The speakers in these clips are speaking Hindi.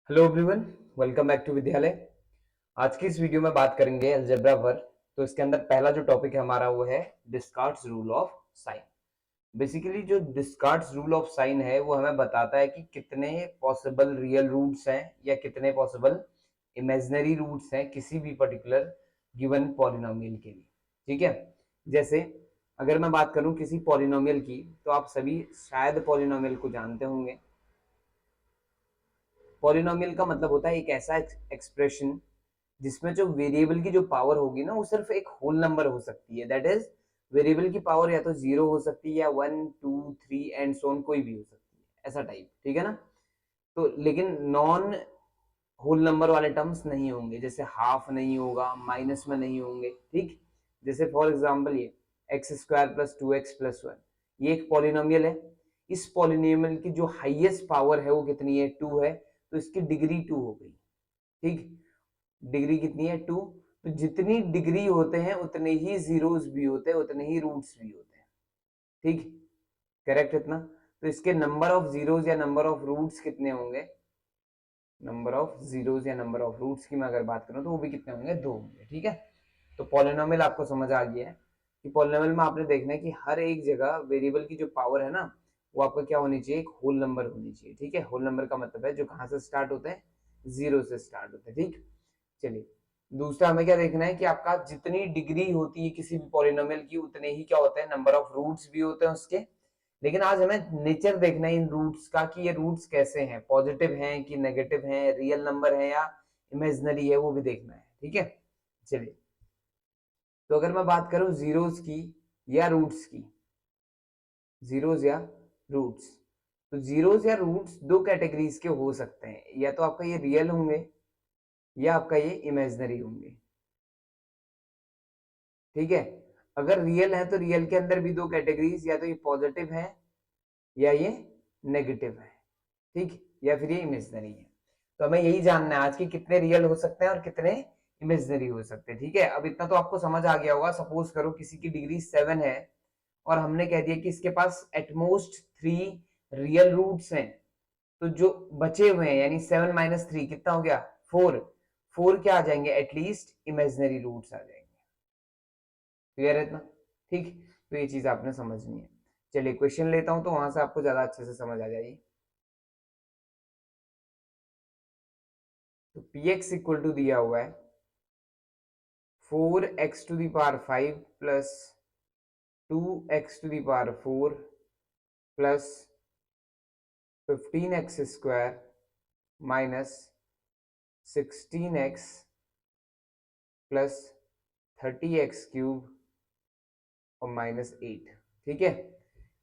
Hello everyone, welcome back to Vidyalaya. आज की इस वीडियो में बात करेंगे अलजेब्रा पर। तो इसके अंदर पहला जो टॉपिक है हमारा वो है डिस्कार्ड्स रूल ऑफ साइन। बेसिकली जो डिस्कार्ड्स रूल ऑफ साइन है वो हमें बताता है कि कितने पॉसिबल रियल रूट्स हैं या कितने पॉसिबल इमेजिनरी रूट्स हैं किसी भी पर्टिकुलर गिवन पॉलिनोमियल के लिए। ठीक है, जैसे अगर मैं बात करूं किसी पॉलिनोमियल की, तो आप सभी शायद पॉलिनोमियल को जानते होंगे। पॉलिनोमियल का मतलब होता है एक ऐसा एक्सप्रेशन जिसमें जो वेरिएबल की जो पावर होगी ना वो सिर्फ एक होल नंबर हो सकती है। दैट इज वेरिएबल की पावर या तो 0 हो सकती है या 1 2 3 एंड सो ऑन, कोई भी हो सकती है, ऐसा टाइप। ठीक है ना। तो लेकिन नॉन होल नंबर वाले टर्म्स नहीं होंगे, जैसे हाफ नहीं होगा, माइनस में नहीं होंगे। ठीक, जैसे फॉर एग्जाम्पल ये x² + 2x + 1, ये एक पॉलिनोमियल है। इस पॉलिनोमियल की जो हाईएस्ट पावर है वो कितनी है? 2 है, तो इसकी डिग्री 2 हो गई। ठीक, डिग्री कितनी है? 2। तो जितनी डिग्री होते हैं उतने ही जीरोस भी होते हैं, उतने ही रूट्स भी होते हैं। ठीक, करेक्ट इतना। तो इसके नंबर ऑफ जीरोस या नंबर ऑफ रूट्स कितने होंगे? नंबर ऑफ जीरोस या नंबर ऑफ रूट्स की मैं अगर बात करूं तो वो भी कितने होंगे? 2 होंगे। ठीक है, तो पॉलिनोमियल आपको समझ आ गया है कि पॉलिनोमियल में आपने देखना है कि हर एक जगह वेरिएबल की जो पावर है ना वो आपका क्या होनी चाहिए? एक होल नंबर होनी चाहिए। ठीक है, होल नंबर का मतलब है जो कहां से स्टार्ट होते हैं? 0 से स्टार्ट होते हैं। ठीक, चलिए दूसरा हमें क्या देखना है कि आपका जितनी डिग्री होती है किसी भी पॉलिनोमियल की उतने ही क्या होते हैं? नंबर ऑफ रूट्स भी होते हैं उसके। लेकिन आज हमें नेचर देखना है इन रूट्स का कि ये रूट्स कैसे हैं, पॉजिटिव हैं कि नेगेटिव हैं, रियल नंबर है या इमेजिनरी है, वो भी देखना है। ठीक है, चलिए तो अगर मैं बात करूं जीरोस की या रूट्स की, जीरोस या रूट्स, तो जीरोस या रूट्स दो कैटेगरीज के हो सकते हैं, या तो आपका ये रियल होंगे या आपका ये इमेजिनरी होंगे। ठीक है, अगर रियल है तो रियल के अंदर भी दो कैटेगरीज, या तो ये पॉजिटिव है या ये नेगेटिव है। ठीक, या फिर ये इमेजिनरी है। तो हमें यही जानना है आज की कितने रियल हो सकते हैं और कितने इमेजिनरी हो सकते हैं। ठीक है, अब इतना तो आपको समझ आ गया होगा। सपोज करो किसी की डिग्री 7 है और हमने कह दिया कि इसके पास एटमोस्ट 3 रियल रूट्स हैं, तो जो बचे हुए हैं यानी 7 - 3 कितना हो गया? 4। 4 क्या आ जाएंगे? एटलीस्ट इमेजिनरी रूट्स आ जाएंगे। क्लियर है इतना? ठीक, तो ये चीज आपने समझनी है। चलिए क्वेश्चन लेता हूं तो वहां से आपको ज्यादा अच्छे से समझ आ जाएगी। तो px इक्वल टू दिया हुआ है 4x⁵ plus 2x⁴ plus 15x² minus 16x plus 30x³ और -8। ठीक है,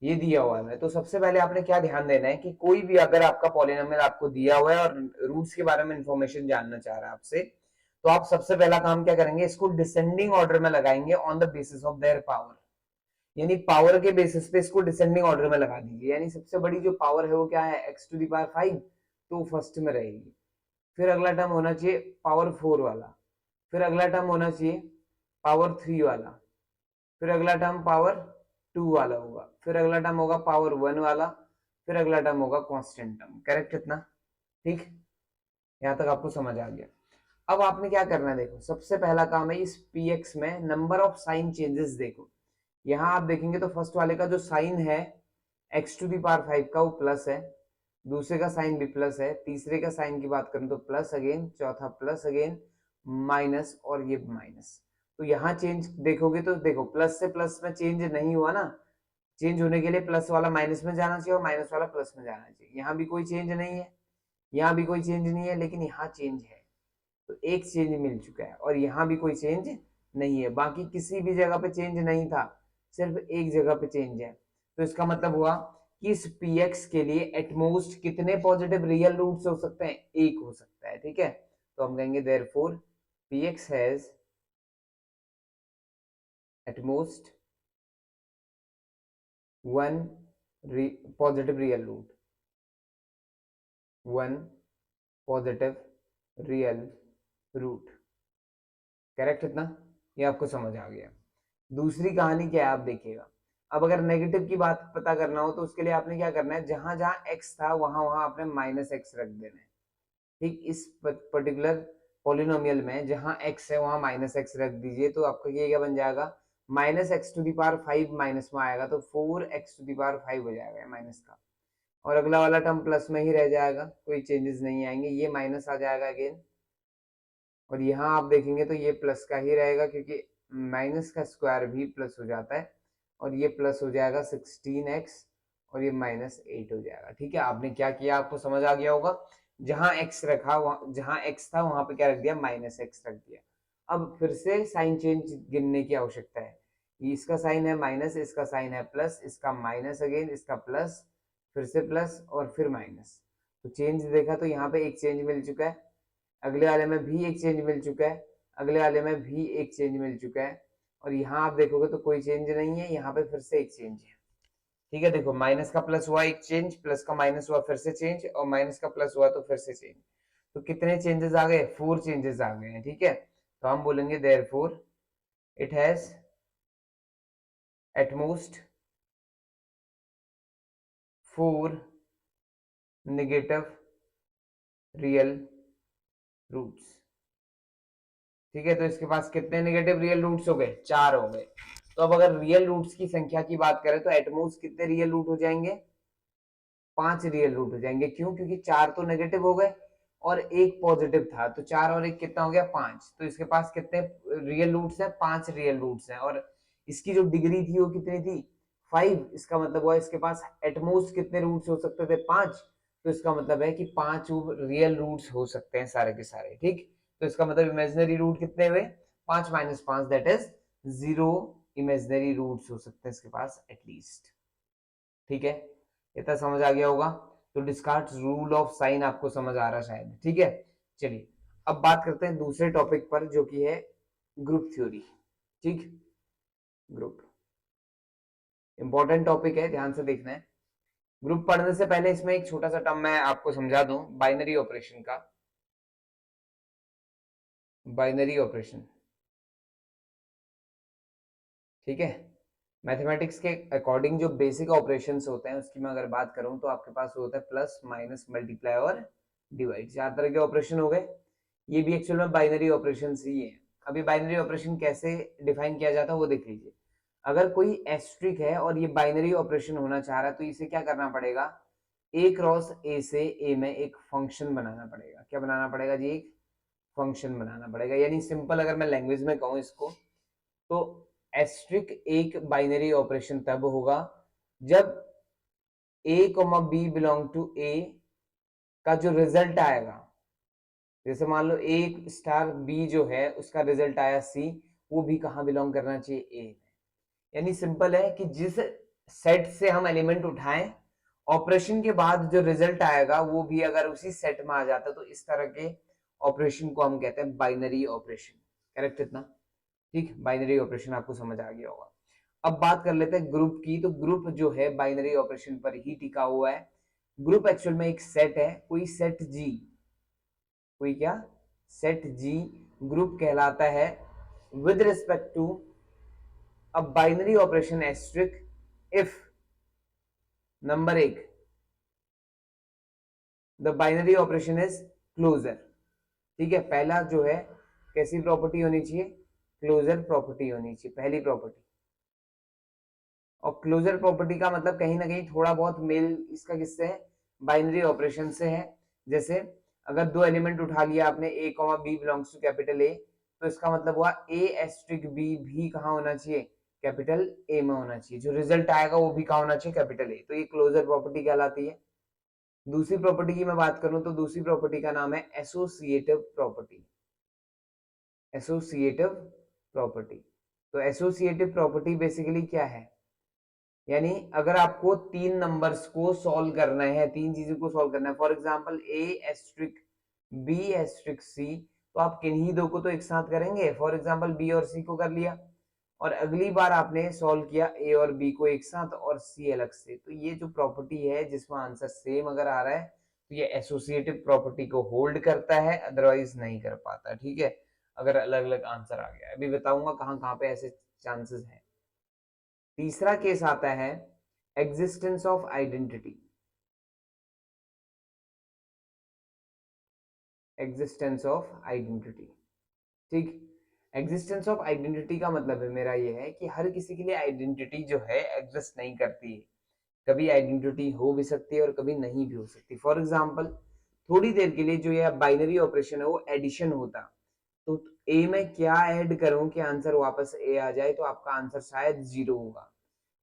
ये दिया हुआ है। तो सबसे पहले आपने क्या ध्यान देना है कि कोई भी अगर आपका पॉलिनोमियल आपको दिया हुआ है और रूट्स के बारे में इंफॉर्मेशन जानना चाह रहा है आपसे, तो आप सबसे पहला काम क्या करेंगे? इसको डिसेंडिंग ऑर्डर में लगाएंगे on the basis of their power. यानी पावर के बेसिस पे इसको डिसेंडिंग ऑर्डर में लगा दीजिए। यानी सबसे बड़ी जो पावर है वो क्या है? x⁵ तो फर्स्ट में रहेगी। फिर अगला टर्म होना चाहिए पावर 4 वाला, फिर अगला टर्म होना चाहिए पावर 3 वाला, फिर अगला टर्म पावर 2 वाला होगा, फिर अगला टर्म होगा पावर 1 वाला, फिर अगला टर्म होगा कांस्टेंट टर्म। करेक्ट इतना? ठीक, यहां तक आपको समझ आ गया। अब आपने क्या करना है, देखो सबसे पहला काम है इस px में नंबर ऑफ साइन चेंजेस। देखो यहां आप देखेंगे तो फर्स्ट वाले का जो साइन है x⁵ का वो प्लस है, दूसरे का साइन भी प्लस है, तीसरे का साइन की बात करूं तो प्लस अगेन, चौथा प्लस अगेन, माइनस और ये माइनस। तो यहाँ चेंज देखोगे तो देखो प्लस से प्लस में चेंज नहीं हुआ ना। चेंज होने के लिए प्लस वाला माइनस में जाना चाहिए और माइनस वाला प्लस में जाना चाहिए। यहाँ भी कोई चेंज नहीं है, यहाँ भी कोई चेंज नहीं है, लेकिन यहाँ चेंज है। तो एक चेंज मिल चुका है और यहाँ भी कोई चेंज नहीं है। बाकी किसी भी जगह पे चेंज नहीं था, सिर्फ एक जगह पे चेंज है। तो इसका मतलब हुआ कि इस px के लिए एटमोस्ट कितने पॉजिटिव रियल रूट्स हो सकते हैं? एक हो सकता है। ठीक है, तो हम कहेंगे therefore px has at most 1 positive real root, 1 positive real root. Correct इतना? ये आपको समझ आ गया। दूसरी कहानी क्या है आप देखिएगा। अब अगर नेगेटिव की बात पता करना हो तो उसके लिए आपने क्या करना है, जहां जहां x था वहां वहां आपने -x रख देना है। ठीक, इस पर्टिकुलर पॉलिनोमियल में जहां x है वहां माइनस एक्स रख दीजिए, तो आपका ये क्या बन जाएगा, minus x to the power 5 minus में आएगा तो 4x टू दी पावर 5 हो जाएगा माइनस का, और अगला वाला टर्म प्लस में ही रह जाएगा, कोई चेंजेस नहीं आएंगे, ये माइनस आ जाएगा अगेन, और यहाँ आप देखेंगे तो ये प्लस का ही रहेगा क्योंकि माइनस का स्क्वायर भी प्लस हो जाता है, और ये प्लस हो जाएगा 16x, और ये -8 हो जाएगा। ठीक है, आपने क्या किया आपको समझ आ गया होगा, जहां x रखा जहां x था वहां पे क्या रख दिया, -x रख दिया। अब फिर से साइन चेंज गिनने की आवश्यकता है, इसका साइन है माइनस, इसका साइन है प्लस, इसका माइनस अगेन, इसका प्लस, फिर से प्लस और फिर माइनस, तो चेंज देखा तो यहाँ पे एक चेंज मिल चुका है, अगले वाले में भी एक चेंज मिल चुका है, अगले वाले में भी एक चेंज मिल चुका है, और यहाँ आप देखोगे तो कोई चेंज नहीं है, यहाँ पे फिर से एक चेंज है। ठीक है, देखो माइनस का प्लस हुआ एक चेंज, प्लस का माइनस हुआ फिर से चेंज, और माइनस का प्लस हुआ तो फिर से चेंज, तो कितने चेंजेस आ गए, 4 चेंजेस आ गए हैं। ठीक है, तो हम बोलेंगे therefore it has at most 4 negative real roots. ठीक है, तो इसके पास कितने नेगेटिव रियल रूट्स हो गए, 4 हो गए। तो अब अगर रियल रूट्स की संख्या की बात करें तो एटमोस्ट कितने रियल रूट हो जाएंगे, 5 रियल रूट हो जाएंगे। क्यों, क्योंकि 4 तो नेगेटिव हो गए और एक पॉजिटिव था, तो 4 और 1 कितना हो गया, 5। तो इसके पास कितने रियल रूट्स हैं, 5 रियल रूट्स हैं, और इसकी जो डिग्री थी वो कितनी थी, 5। इसका मतलब हुआ इसके पास एटमोस्ट कितने रूट्स हो सकते थे, 5। तो इसका मतलब है कि 5 रियल रूट्स हो सकते हैं सारे के सारे। ठीक, तो इसका मतलब इमेजिनरी रूट कितने हुए, 5 minus 5 that is 0 imaginary roots हो सकते हैं इसके पास एटलीस्ट। ठीक है, इतना समझ आ गया होगा। तो डिस्कार्ड्स रूल ऑफ साइन आपको समझ आ रहा शायद। ठीक है, चलिए अब बात करते हैं दूसरे टॉपिक पर जो कि है ग्रुप थ्योरी। ठीक, ग्रुप इंपॉर्टेंट टॉपिक है, ध्यान से देखना है। ग्रुप पढ़ने से पहले इसमें एक छोटा सा टर्म मैं आपको समझा दूं, बाइनरी ऑपरेशन का। बाइनरी ऑपरेशन, ठीक है, मैथमेटिक्स के अकॉर्डिंग जो बेसिक ऑपरेशंस होते हैं उसकी मैं अगर बात करूं तो आपके पास होता है प्लस माइनस मल्टीप्लाई और डिवाइड, 4 तरह के ऑपरेशन हो गए। ये भी एक्चुअल में बाइनरी ऑपरेशन ही है। अभी बाइनरी ऑपरेशन कैसे डिफाइन किया जाता है वो देख लीजिए। अगर कोई एस्ट्रिक है और ये बाइनरी ऑपरेशन होना चाह रहा है तो इसे क्या करना पड़ेगा, ए क्रॉस ए से ए में एक फंक्शन बनाना पड़ेगा। क्या बनाना पड़ेगा जी, एक फंक्शन बनाना पड़ेगा। यानी सिंपल अगर मैं लैंग्वेज में कहूँ इसको, तो एस्ट्रिक एक बाइनरी ऑपरेशन तब होगा जब a, b belong to a का जो रिजल्ट आएगा, जैसे मान लो a स्टार b जो है उसका रिजल्ट आया c, वो भी कहाँ बिलोंग करना चाहिए, a में। यानी सिंपल है कि जिस सेट से हम एलिमेंट उठाएं, ऑपरेशन के बाद जो रिजल्ट आएगा वो भी अगर उसी सेट में आ जाता तो इस तरह के ऑपरेशन को हम कहते हैं बाइनरी ऑपरेशन। करेक्ट इतना, ठीक, बाइनरी ऑपरेशन आपको समझ आ गया होगा। अब बात कर लेते हैं ग्रुप की। तो ग्रुप जो है बाइनरी ऑपरेशन पर ही टिका हुआ है। ग्रुप एक्चुअल में एक सेट है, कोई सेट जी, कोई क्या, सेट जी ग्रुप कहलाता है with respect to a binary operation asterisk if number 1 the binary operation is closure. ठीक है, पहला जो है कैसी प्रॉपर्टी होनी चाहिए, क्लोजर प्रॉपर्टी होनी चाहिए, पहली प्रॉपर्टी। और क्लोजर प्रॉपर्टी का मतलब कहीं ना कहीं थोड़ा बहुत मेल इसका किससे है, बाइनरी ऑपरेशन से है। जैसे अगर दो एलिमेंट उठा लिया आपने, a comma b belongs to capital A, तो इसका मतलब हुआ a एस्ट्रिक बी भी कहाँ होना चाहिए, कैपिटल ए में होना चाहिए, जो रिजल्ट आएगा वो भी कहाँ होना चाहिए, कैपिटल ए। तो ये क्लोजर प्रॉपर्टी कहलाती है। दूसरी प्रॉपर्टी की मैं बात करूं तो दूसरी प्रॉपर्टी का नाम है एसोसिएटिव प्रॉपर्टी। एसोसिएटिव प्रॉपर्टी, तो एसोसिएटिव प्रॉपर्टी बेसिकली क्या है, यानी अगर आपको तीन नंबर्स को सॉल्व करना है, तीन चीजों को सॉल्व करना है, for example A asterisk B asterisk C, तो आप किन्हीं दो को तो एक साथ करेंगे, फॉर एग्जांपल बी और सी को कर लिया, और अगली बार आपने सॉल्व किया ए और बी को एक साथ और सी अलग से। तो ये जो प्रॉपर्टी है जिसमें आंसर सेम अगर आ रहा है तो ये एसोसिएटिव प्रॉपर्टी को होल्ड करता है, अदरवाइज नहीं कर पाता। ठीक है, अगर अलग अलग आंसर आ गया, अभी बताऊंगा कहाँ कहाँ पे ऐसे चांसेस हैं। तीसरा केस आता है existence of identity. Existence of identity. ठीक, एग्जिस्टेंस ऑफ आइडेंटिटी का मतलब है मेरा ये है कि हर किसी के लिए आइडेंटिटी जो है एग्जिस्ट नहीं करती है। कभी आइडेंटिटी हो भी सकती है और कभी नहीं भी हो सकती। फॉर एग्जाम्पल, थोड़ी देर के लिए जो ये बाइनरी ऑपरेशन है वो एडिशन होता, तो ए में क्या ऐड करूं कि आंसर वापस ए आ जाए, तो आपका आंसर शायद जीरो होगा।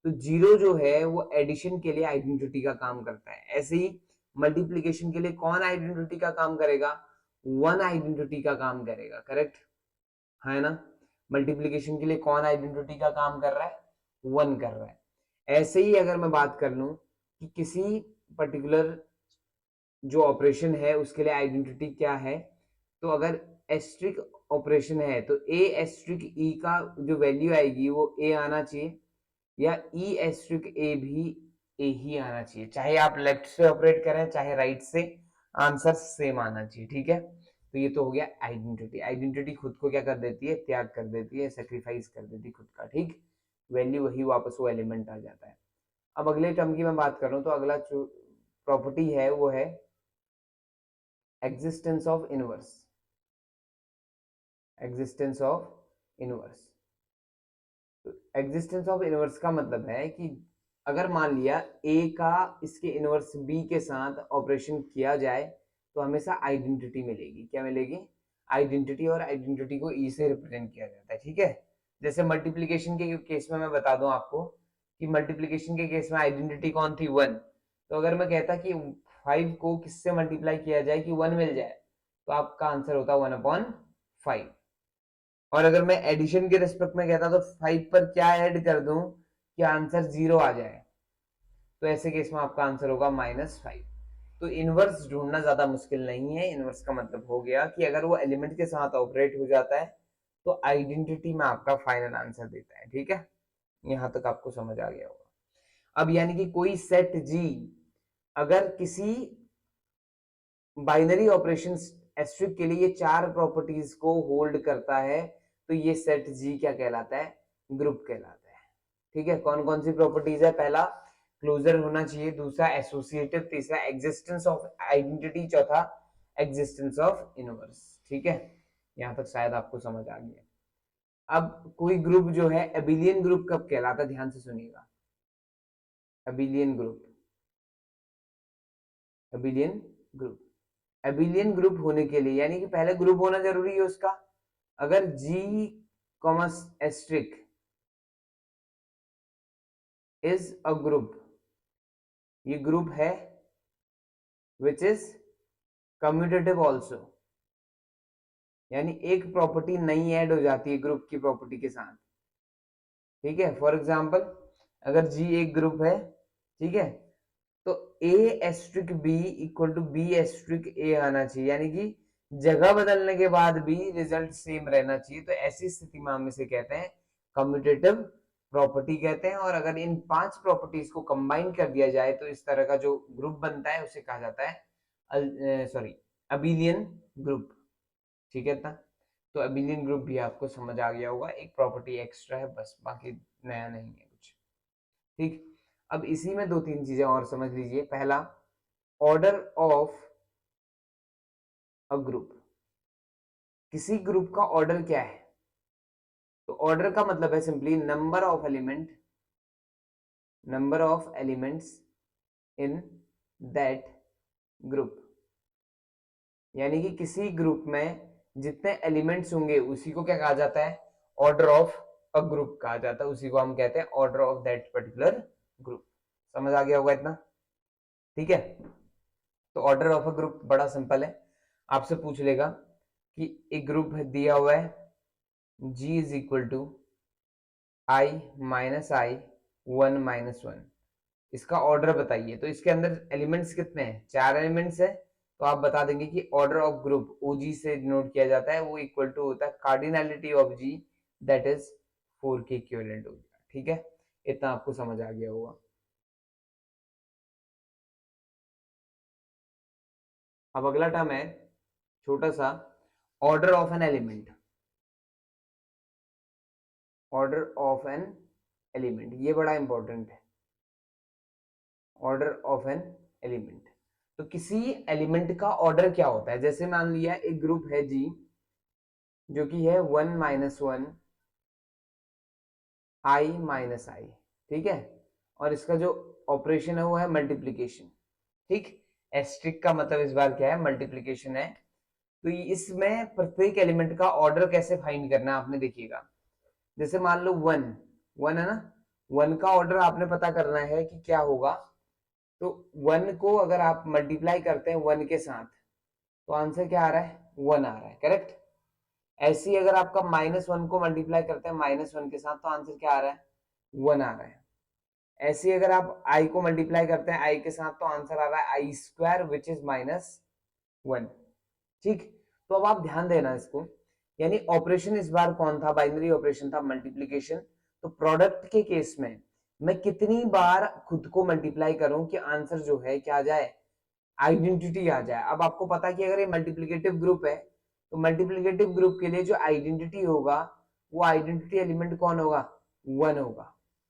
तो जीरो जो है वो एडिशन के लिए आइडेंटिटी का काम करता है। ऐसे ही मल्टीप्लीकेशन के लिए कौन आइडेंटिटी का काम करेगा? वन आइडेंटिटी का काम करेगा। करेक्ट है ना? मल्टीप्लीकेशन के लिए कौन आइडेंटिटी का काम कर रहा है? वन कर रहा है। ऐसे ही अगर मैं बात कर लूं कि किसी पर्टिकुलर जो ऑपरेशन है उसके लिए आइडेंटिटी क्या है, तो अगर एस्ट्रिक ऑपरेशन है तो ए एस्ट्रिक ई का जो वैल्यू आएगी वो ए आना चाहिए, या ई एस्ट्रिक ए भी ए ही आना चाहिए। चाहे आप लेफ्ट से ऑपरेट करें चाहे राइट से, आंसर सेम आना चाहिए। ठीक है, तो ये तो हो गया आइडेंटिटी। आइडेंटिटी खुद को क्या कर देती है? त्याग कर देती है, सेक्रीफाइस कर देती है खुद का। ठीक, वैल्यू वही वापस वो एलिमेंट आ जाता है। अब अगले टर्म की मैं बात कर रहा हूँ, तो अगला जो प्रॉपर्टी है वो है existence of inverse. Existence of inverse, existence of inverse का मतलब है कि अगर मान लिया ए का इसके इनवर्स बी के साथ ऑपरेशन किया जाए तो हमेशा आइडेंटिटी मिलेगी। क्या मिलेगी? आइडेंटिटी। और आइडेंटिटी को ई से रिप्रेजेंट किया जाता है। ठीक है, जैसे मल्टीप्लीकेशन के केस में मैं बता दूं आपको कि मल्टीप्लीकेशन के केस में आइडेंटिटी कौन थी? वन। तो अगर मैं कहता कि 5 को किससे मल्टीप्लाई किया जाए कि 1 मिल जाए, तो आपका आंसर होता 1/5। और अगर मैं एडिशन के रिस्पेक्ट में कहता तो 5 पर क्या ऐड कर दूं कि आंसर 0 आ जाए, तो ऐसे केस में आपका आंसर होगा -5। तो इनवर्स ढूंढना ज्यादा मुश्किल नहीं है। इनवर्स का मतलब हो गया कि अगर वो एलिमेंट के साथ ऑपरेट हो जाता है तो आइडेंटिटी में आपका फाइनल आंसर देता है। ठीक है, यहां तक आपको समझ आ गया होगा। अब यानी कि कोई सेट जी अगर किसी बाइनरी ऑपरेशन एस्ट्रिक के लिए ये चार प्रॉपर्टीज को होल्ड करता है, तो ये सेट जी क्या कहलाता है? ग्रुप कहलाता है। ठीक है, कौन कौन सी प्रॉपर्टीज है? पहला क्लोजर होना चाहिए, दूसरा एसोसिएटिव, तीसरा एग्जिस्टेंस ऑफ आइडेंटिटी, चौथा एग्जिस्टेंस ऑफ इनवर्स। ठीक है, यहां तक शायद आपको समझ आ गया। अब कोई ग्रुप जो है एबिलियन ग्रुप कब कहलाता है? ध्यान से सुनिएगा। Abelian group, abelian group, abelian group होने के लिए यानी कि पहले ग्रुप होना जरूरी है उसका। अगर G comma asterisk is a group, ये ग्रुप है विच इज कम्यूटेटिव ऑल्सो, यानी एक प्रॉपर्टी नई ऐड हो जाती है ग्रुप की प्रॉपर्टी के साथ। ठीक है, फॉर एग्जाम्पल अगर जी एक ग्रुप है, ठीक है, तो A asterisk B equal to B asterisk A आना चाहिए, यानी कि जगह बदलने के बाद भी रिजल्ट सेम रहना चाहिए। तो ऐसी स्थिति में हम इसे कहते हैं कम्यूटेटिव प्रॉपर्टी कहते हैं। और अगर इन पांच प्रॉपर्टीज को कंबाइन कर दिया जाए तो इस तरह का जो ग्रुप बनता है उसे कहा जाता है सॉरी अबिलियन ग्रुप। ठीक है ना? तो अबिलियन ग्रुप भी आपको समझ आ गया होगा, एक प्रॉपर्टी एक्स्ट्रा है बस, बाकी नया नहीं है कुछ। ठीक, अब इसी में दो तीन चीजें और समझ लीजिए। पहला, ऑर्डर ऑफ अ ग्रुप। किसी ग्रुप का ऑर्डर क्या है? तो ऑर्डर का मतलब है simply number of elements in that group, यानी कि किसी ग्रुप में जितने एलिमेंट्स होंगे उसी को क्या कहा जाता है? ऑर्डर ऑफ अ ग्रुप कहा जाता है। उसी को हम कहते हैं order of that particular group. समझ आ गया होगा इतना? ठीक है, तो ऑर्डर ऑफ अ ग्रुप बड़ा सिंपल है। आपसे पूछ लेगा कि एक ग्रुप है दिया हुआ है G is equal to I minus i 1 - 1, इसका ऑर्डर बताइए। तो इसके अंदर एलिमेंट्स कितने हैं? 4 एलिमेंट्स है। तो आप बता देंगे कि ऑर्डर ऑफ ग्रुप OG से डिनोट किया जाता है, वो इक्वल टू होता है cardinality of G, that is 4 के इक्विवेलेंट हो गया। ठीक है, इतना आपको समझ आ गया होगा। अब अगला टर्म है छोटा सा, order of an element. Order of an element, ये बड़ा इंपॉर्टेंट है, ऑर्डर ऑफ एन एलिमेंट। तो किसी एलिमेंट का ऑर्डर क्या होता है, जैसे मान लिया एक ग्रुप है जी जो कि है 1 - 1 i - i, ठीक है, और इसका जो ऑपरेशन है वो है मल्टीप्लीकेशन, ठीक। एस्ट्रिक का मतलब इस बार क्या है, मल्टीप्लीकेशन है। तो इसमें प्रत्येक एलिमेंट का ऑर्डर कैसे फाइंड करना है आपने देखिएगा। जैसे मान लो 1 1 है ना, 1 का ऑर्डर आपने पता करना है कि क्या होगा। तो 1 को अगर आप मल्टीप्लाई करते हैं 1 के साथ तो आंसर क्या आ रहा है, 1 आ रहा है, करेक्ट। ऐसे ही अगर आपका -1 को मल्टीप्लाई करते हैं -1 के साथ तो आंसर क्या आ रहा है, 1 आ रहा है। ऐसे ही अगर आप i को मल्टीप्लाई करते हैं i के साथ तो आंसर आ रहा है i² विच इज -1, ठीक। तो अब आप ध्यान देना इसको, यानी ऑपरेशन इस बार कौन था, बाइनरी ऑपरेशन था, मल्टीप्लीकेशन। तो प्रोडक्ट के केस में मैं कितनी बार खुद को मल्टीप्लाई करूं कि आंसर जो है क्या आ जाए, आइडेंटिटी आ जाए। अब आपको पता है कि अगर ये मल्टीप्लिकेटिव ग्रुप है तो मल्टीप्लिकेटिव ग्रुप के लिए जो आइडेंटिटी होगा वो आइडेंटिटी एलिमेंट कौन होगा, 1 होगा,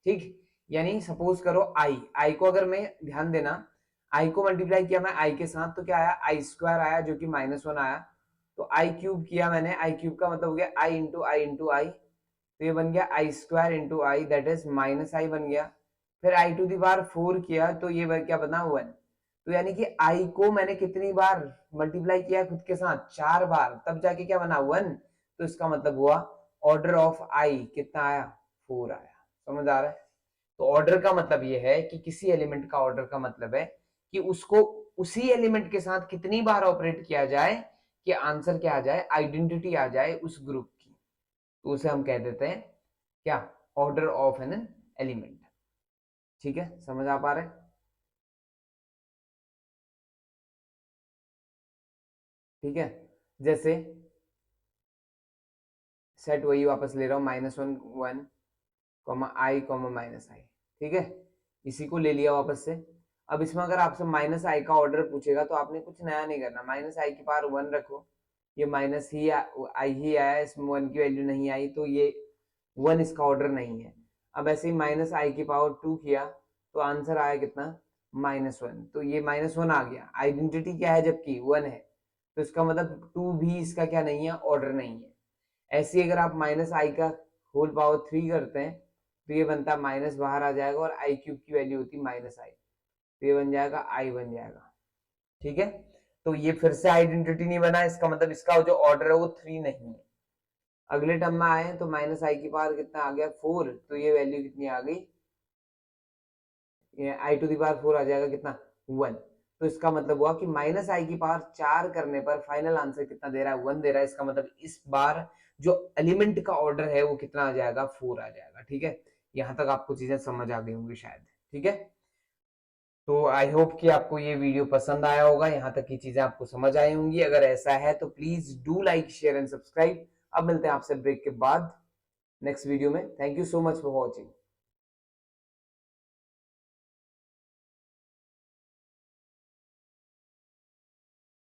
ठीक। यानी सपोज करो आई को अगर मैं ध्यान देना, आई को मल्टीप्लाई किया मैं आई के साथ तो क्या आया, i² आया जो कि -1 आया। तो i³ किया मैंने, i³ का मतलब हो गया i इंटू आई इंटू आई, तो ये बन गया i² into I, that is -i बन गया। फिर i⁴ किया तो ये क्या बना, 1। तो यानी कि i को मैंने कितनी बार मल्टीप्लाई किया खुद के साथ, 4 बार, तब जाके क्या बना, 1। तो इसका मतलब हुआ ऑर्डर ऑफ i कितना आया, 4 आया। समझ आ रहा है। तो ऑर्डर का मतलब ये है कि किसी एलिमेंट का ऑर्डर का मतलब है कि उसको उसी एलिमेंट के साथ कितनी बार ऑपरेट किया जाए कि आंसर क्या आ जाए, आइडेंटिटी आ जाए उस ग्रुप की। तो उसे हम कह देते हैं क्या, ऑर्डर ऑफ एन एलिमेंट। ठीक है, समझ आ पा रहे हैं। ठीक है, जैसे सेट वही वापस ले रहा हूं, -1 1 i -i, ठीक है, इसी को ले लिया वापस से। अब इसमें अगर आपसे -i का ऑर्डर पूछेगा तो आपने कुछ नया नहीं करना, -i की पावर 1 रखो, ये माइनस ही आई ही आया, इसमें 1 की वैल्यू नहीं आई तो ये 1 इसका ऑर्डर नहीं है। अब ऐसे ही -i की पावर 2 किया तो आंसर आया कितना, -1, तो ये -1 आ गया, आइडेंटिटी क्या है जबकि 1 है, तो इसका मतलब 2 भी इसका क्या नहीं है, ऑर्डर नहीं है। ऐसे ही अगर आप -i का होल पावर 3 करते हैं तो ये बनता माइनस बाहर आ जाएगा और i³ की वैल्यू होती -i, तो ये बन जाएगा i बन जाएगा। ठीक है, तो ये फिर से आइडेंटिटी नहीं बना, इसका मतलब इसका जो ऑर्डर है वो 3 नहीं है। अगले टर्म में आए तो -i की पावर कितना आ गया, 4, तो ये वैल्यू कितनी आ गई, ये i⁴ आ जाएगा कितना, 1। तो इसका मतलब हुआ कि -i की पावर 4 करने पर फाइनल आंसर कितना दे रहा है, 1 दे रहा है। इसका मतलब इस बार जो एलिमेंट का ऑर्डर है वो कितना आ जाएगा, 4 आ जाएगा। ठीक है, यहां तक आपको चीजें समझ आ गई होंगी शायद। ठीक है, तो आई होप कि आपको ये वीडियो पसंद आया होगा, यहाँ तक की चीजें आपको समझ आई होंगी। अगर ऐसा है तो please do like share and subscribe. अब मिलते हैं आपसे ब्रेक के बाद नेक्स्ट वीडियो में। Thank you so much for watching.